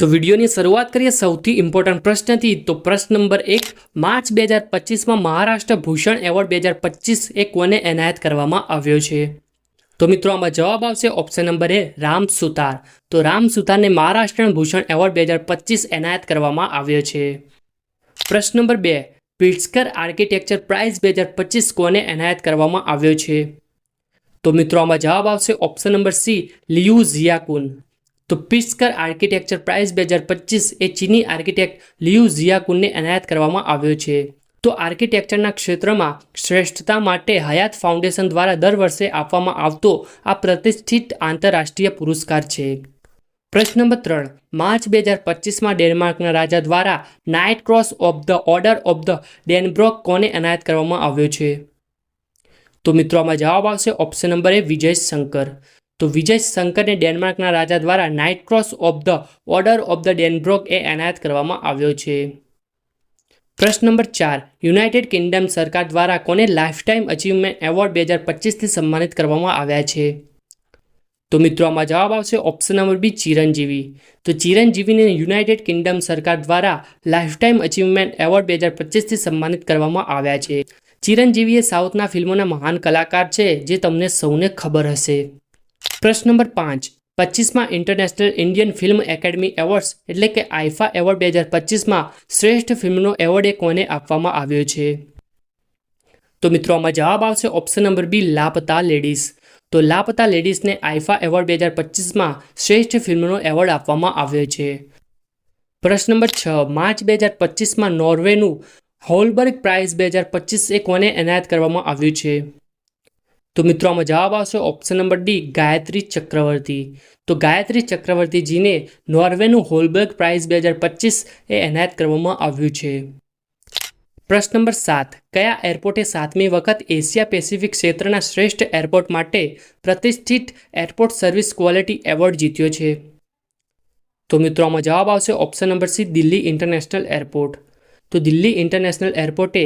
તો વિડીયોની શરૂઆત કરીએ સૌથી ઇમ્પોર્ટન્ટ પ્રશ્નથી। તો પ્રશ્ન નંબર 1, માર્ચ 2025માં મહારાષ્ટ્ર ભૂષણ એવોર્ડ 2025 એ કોને એનાયત કરવામાં આવ્યો છે? તો મિત્રો આમાં જવાબ આવશે ઓપ્શન નંબર એ, રામ સુતાર। તો રામ સુતારને મહારાષ્ટ્ર ભૂષણ એવોર્ડ 2025 એનાયત કરવામાં આવ્યો છે। પ્રશ્ન નંબર 2, પ્રિટ્ઝકર આર્કિટેક્ચર પ્રાઇઝ 2025 કોને એનાયત કરવામાં આવ્યો છે? તો મિત્રો આમાં જવાબ આવશે ઓપ્શન નંબર સી, લિયુ ઝિયાકુન। તો પ્રિટ્ઝકર આર્કિટેક્ચર પ્રાઇઝ 2025 એ ચીની આર્કિટેક્ટ લિયુ ઝિયાકુનને એનાયત કરવામાં આવ્યો છે। તો આર્કિટેક્ચરના ક્ષેત્રમાં શ્રેષ્ઠતા માટે હયાત ફાઉન્ડેશન દ્વારા દર વર્ષે આપવામાં આવતો આ પ્રતિષ્ઠિત આંતરરાષ્ટ્રીય પુરસ્કાર છે। પ્રશ્ન નંબર 3, માર્ચ 2025માં ડેનમાર્કના રાજા દ્વારા knight cross of the order of the Dannebrog કોને એનાયત કરવામાં આવ્યો છે? તો મિત્રો આમાં જવાબ આવશે option number A, Vijay Shankar. તો વિજય શંકરને ડેનમાર્કના રાજા દ્વારા knight cross of the order of the Dannebrog એ એનાયત કરવામાં આવ્યો છે। પ્રશ્ન નંબર 4, યુનાઇટેડ કિંગડમ સરકાર દ્વારા કોને લાઇફટાઇમ અચીવમેન્ટ એવોર્ડ 2025થી સન્માનિત કરવામાં આવ્યા છે? તો મિત્રો આમાં જવાબ આવશે ઓપ્શન નંબર બી, ચિરંજીવી। તો ચિરંજીવીને યુનાઇટેડ કિંગડમ સરકાર દ્વારા લાઇફટાઇમ અચીવમેન્ટ એવોર્ડ 2025થી સન્માનિત કરવામાં આવ્યા છે। ચિરંજીવી એ સાઉથના ફિલ્મોના મહાન કલાકાર છે, જે તમને સૌને ખબર હશે। પ્રશ્ન નંબર 5, 25માં International Indian Film Academy Awards એટલે કે આઈફા એવોર્ડ 2025માં શ્રેષ્ઠ ફિલ્મનો એવોર્ડ એ કોને આપવામાં આવ્યો છે? તો મિત્રો આમાં જવાબ આવશે ઓપ્શન નંબર બી, લાપતા લેડીઝ। તો લાપતા લેડીઝને આઈફા એવોર્ડ 2025માં શ્રેષ્ઠ ફિલ્મનો એવોર્ડ આપવામાં આવ્યો છે। પ્રશ્ન નંબર 6, માર્ચ 2025માં નોર્વેનું હોલબર્ગ પ્રાઇઝ 2025 એ કોને એનાયત કરવામાં આવ્યું છે? તો મિત્રો આમાં જવાબ આવશે ઓપ્શન નંબર ડી, ગાયત્રી ચક્રવર્તી। તો ગાયત્રી ચક્રવર્તીજીને નોર્વેનું હોલબર્ગ પ્રાઇઝ 2025 એ એનાયત કરવામાં આવ્યું છે। પ્રશ્ન નંબર 7, કયા એરપોર્ટે 7મી વખત એશિયા પેસિફિક ક્ષેત્રના શ્રેષ્ઠ એરપોર્ટ માટે પ્રતિષ્ઠિત એરપોર્ટ સર્વિસ ક્વોલિટી એવોર્ડ જીત્યો છે? તો મિત્રો આમાં જવાબ આવશે option number C, Delhi international airport. તો દિલ્હી ઇન્ટરનેશનલ એરપોર્ટે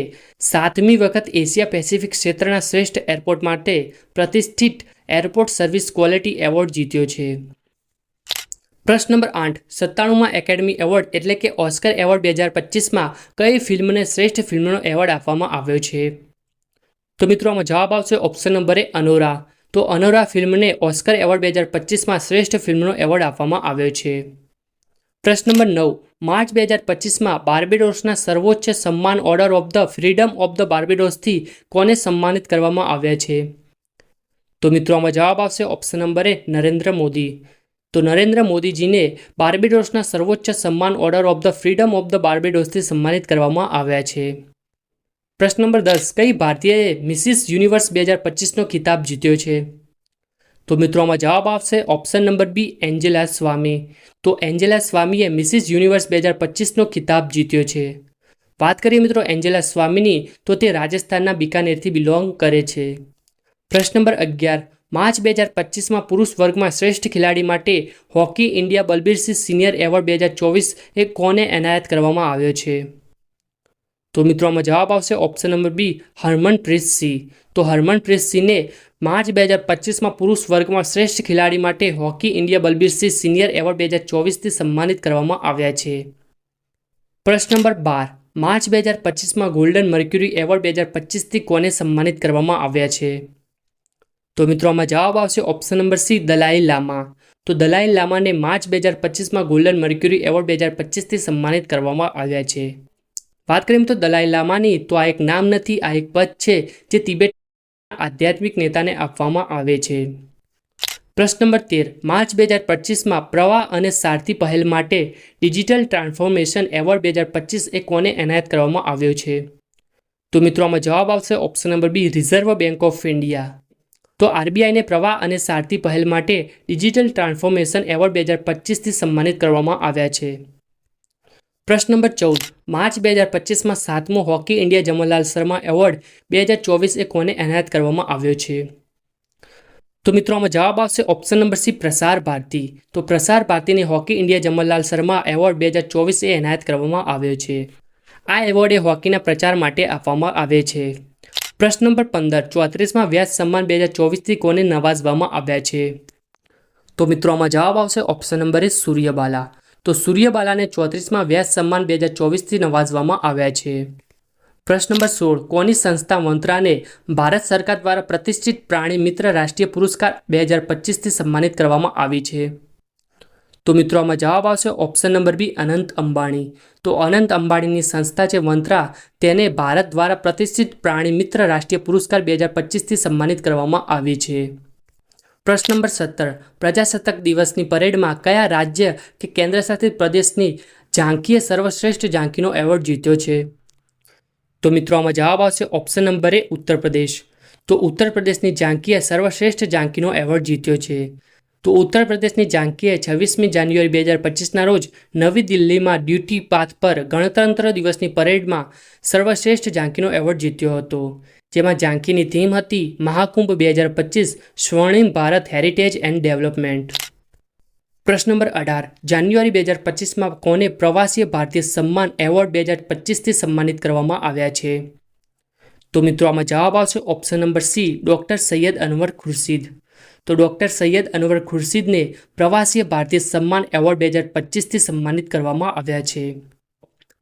7મી વખત એશિયા પેસિફિક ક્ષેત્રના શ્રેષ્ઠ એરપોર્ટ માટે પ્રતિષ્ઠિત એરપોર્ટ સર્વિસ ક્વોલિટી એવોર્ડ જીત્યો છે। પ્રશ્ન નંબર 8, 97માં એકેડમી એવોર્ડ એટલે કે ઓસ્કર એવોર્ડ 2025માં કઈ ફિલ્મને શ્રેષ્ઠ ફિલ્મનો એવોર્ડ આપવામાં આવ્યો છે? તો મિત્રો આમાં જવાબ આવશે ઓપ્શન નંબર એ, અનોરા। તો અનોરા ફિલ્મને ઓસ્કર એવોર્ડ 2025માં શ્રેષ્ઠ ફિલ્મનો એવોર્ડ આપવામાં આવ્યો છે। પ્રશ્ન નંબર 9, માર્ચ 2025માં બાર્બેડોસના સર્વોચ્ચ સન્માન Order of the Freedom of the બાર્બેડોસથી કોને સન્માનિત કરવામાં આવ્યા છે? તો મિત્રો આમાં જવાબ આવશે option number A, Narendra Modi. તો નરેન્દ્ર મોદીજીને બાર્બેડોસના સર્વોચ્ચ સન્માન Order of the Freedom of the બાર્બેડોસથી સન્માનિત કરવામાં આવ્યા છે। પ્રશ્ન નંબર 10, કઈ ભારતીયએ મિસિસ યુનિવર્સ 2025નો ખિતાબ જીત્યો છે? તો મિત્રો આમાં જવાબ આવશે ઓપ્શન નંબર બી, એન્જેલા સ્વામી। તો એન્જેલા સ્વામીએ મિસિસ યુનિવર્સ 2025નો ખિતાબ જીત્યો છે। વાત કરીએ મિત્રો એન્જેલા સ્વામીની, તો તે રાજસ્થાનના બિકાનેરથી બિલોંગ કરે છે। પ્રશ્ન નંબર 11, માર્ચ 2025માં પુરુષ વર્ગમાં શ્રેષ્ઠ ખેલાડી માટે Hockey India Balbir Singh senior award 2024 એ કોને એનાયત કરવામાં આવ્યો છે? તો મિત્રો આમાં જવાબ આવશે ઓપ્શન નંબર બી, હરમનપ્રીત સિંહ। તો હરમનપ્રીત સિંહને માર્ચ 2025માં પુરુષ વર્ગમાં શ્રેષ્ઠ ખેલાડી માટે Hockey India Balbir Singh senior award 2024થી સન્માનિત કરવામાં આવ્યા છે। પ્રશ્ન નંબર 12, માર્ચ 2025માં ગોલ્ડન મર્ક્યુરી એવોર્ડ 2025થી કોને સન્માનિત કરવામાં આવ્યા છે? તો મિત્રો આમાં જવાબ આવશે ઓપ્શન નંબર સી, દલાઈ લામા। તો દલાઈ લામાને માર્ચ 2025માં ગોલ્ડન મર્ક્યુરી એવોર્ડ 2025થી સન્માનિત કરવામાં આવ્યા છે। વાત કરીએ તો દલાઈ લામાની, તો આ એક નામ નથી, આ એક પદ છે જે તિબેટના આધ્યાત્મિક નેતાને આપવામાં આવે છે। પ્રશ્ન નંબર 13, માર્ચ 2025માં પ્રવાહ અને સારથી પહેલ માટે ડિજિટલ ટ્રાન્સફોર્મેશન એવોર્ડ 2025 એ કોને એનાયત કરવામાં આવ્યો છે? તો મિત્રો આમાં જવાબ આવશે option number B, Reserve Bank of India. તો આરબીઆઈને પ્રવાહ અને સારથી પહેલ માટે ડિજિટલ ટ્રાન્સફોર્મેશન એવોર્ડ 2025થી સન્માનિત કરવામાં આવ્યા છે। પ્રશ્ન નંબર 14, માર્ચ 2025માં 7મો Hockey India Jamanlal Sharma award 2024 એ કોને એનાયત કરવામાં આવ્યો છે? તો મિત્રો આમાં જવાબ આવશે option number C, Prasar Bharati. તો પ્રસાર ભારતીને hockey India Jamanlal Sharma award 2024 એ એનાયત કરવામાં આવ્યો છે। આ એવોર્ડ એ હોકીના પ્રચાર માટે આપવામાં આવે છે। પ્રશ્ન નંબર 15, 34માં વ્યાસ સન્માન 2024થી કોને નવાજવામાં આવ્યા છે? તો મિત્રો આમાં જવાબ આવશે ઓપ્શન નંબર એ, સૂર્યબાલા। તો સૂર્યબાલાને 34માં વ્યાસ સન્માન 2024થી નવાજવામાં આવ્યા છે. પ્રશ્ન નંબર 16 કોની સંસ્થા મંત્રાને ભારત સરકાર દ્વારા પ્રતિષ્ઠિત પ્રાણી મિત્ર રાષ્ટ્રીય પુરસ્કાર 2025થી સન્માનિત કરવામાં આવી છે? તો મિત્રો આમાં જવાબ આવશે ઓપ્શન નંબર બી અનંત અંબાણી. તો અનંત અંબાણીની સંસ્થા છે મંત્રા, તેને ભારત દ્વારા પ્રતિષ્ઠિત પ્રાણી મિત્ર રાષ્ટ્રીય પુરસ્કાર 2025થી સન્માનિત કરવામાં આવી છે. પ્રશ્ન નંબર 17 પ્રજાસત્તાક દિવસની પરેડમાં કયા રાજ્ય કે કેન્દ્રશાસિત પ્રદેશની ઝાંખીએ સર્વશ્રેષ્ઠ ઝાંખીનો એવોર્ડ જીત્યો છે? તો મિત્રો આમાં જવાબ આવશે ઓપ્શન નંબર એ ઉત્તર પ્રદેશ. તો ઉત્તર પ્રદેશની ઝાંખીએ સર્વશ્રેષ્ઠ ઝાંખીનો એવોર્ડ જીત્યો છે. તો ઉત્તર પ્રદેશની ઝાંખીએ 26મી જાન્યુઆરી 2025ના રોજ નવી દિલ્હીમાં ડ્યુટી પાથ પર ગણતંત્ર દિવસની પરેડમાં સર્વશ્રેષ્ઠ ઝાંખીનો એવોર્ડ જીત્યો હતો, જેમાં ઝાંખીની થીમ હતી મહાકુંભ 2025 સ્વર્ણિમ ભારત હેરિટેજ એન્ડ ડેવલપમેન્ટ. પ્રશ્ન નંબર 18 જાન્યુઆરી 2025માં કોને પ્રવાસીય ભારતીય સન્માન એવોર્ડ 2025થી સન્માનિત કરવામાં આવ્યા છે? તો મિત્રો આમાં જવાબ આવશે option number C doctor Syed Anwar Khurshid. તો ડૉક્ટર સૈયદ અનવર ખુરશીદને પ્રવાસીય ભારતીય સન્માન એવોર્ડ 2025થી સન્માનિત કરવામાં આવ્યા છે.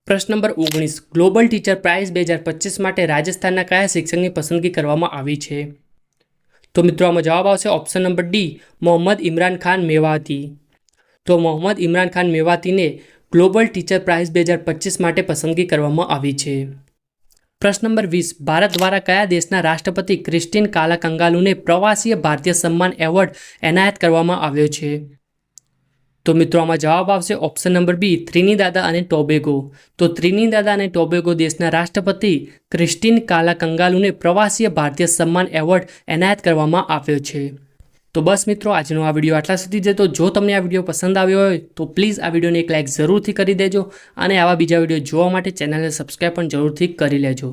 પ્રશ્ન નંબર 19 ગ્લોબલ ટીચર પ્રાઇઝ 2025 માટે રાજસ્થાનના કયા શિક્ષકની પસંદગી કરવામાં આવી છે? તો મિત્રો આમાં જવાબ આવશે option number D Mohammad Imran Khan Mewati. તો મોહમ્મદ ઇમરાન ખાન મેવાતીને ગ્લોબલ ટીચર પ્રાઇઝ 2025 માટે પસંદગી કરવામાં આવી છે. પ્રશ્ન નંબર 20 ભારત દ્વારા કયા દેશના રાષ્ટ્રપતિ ક્રિસ્ટીન કાલાકંગાલુને પ્રવાસીય ભારતીય સન્માન એવોર્ડ એનાયત કરવામાં આવ્યો છે? તો મિત્રો આમાં જવાબ આવશે ઓપ્શન નંબર બી ત્રિનિદાદ અને ટોબેગો. તો ત્રિનિદાદ અને ટોબેગો દેશના રાષ્ટ્રપતિ ક્રિસ્ટીન કાલાકંગાલુને પ્રવાસીય ભારતીય સન્માન એવોર્ડ એનાયત કરવામાં આવ્યો છે. તો બસ મિત્રો આજનો આ વિડીયો આટલા સુધી છે. તો જો તમને આ વિડીયો પસંદ આવ્યો હોય તો પ્લીઝ આ વિડીયોને એક લાઇક જરૂરથી કરી દેજો અને આવા બીજા વિડીયો જોવા માટે ચેનલને સબસ્ક્રાઈબ પણ જરૂરથી કરી લેજો.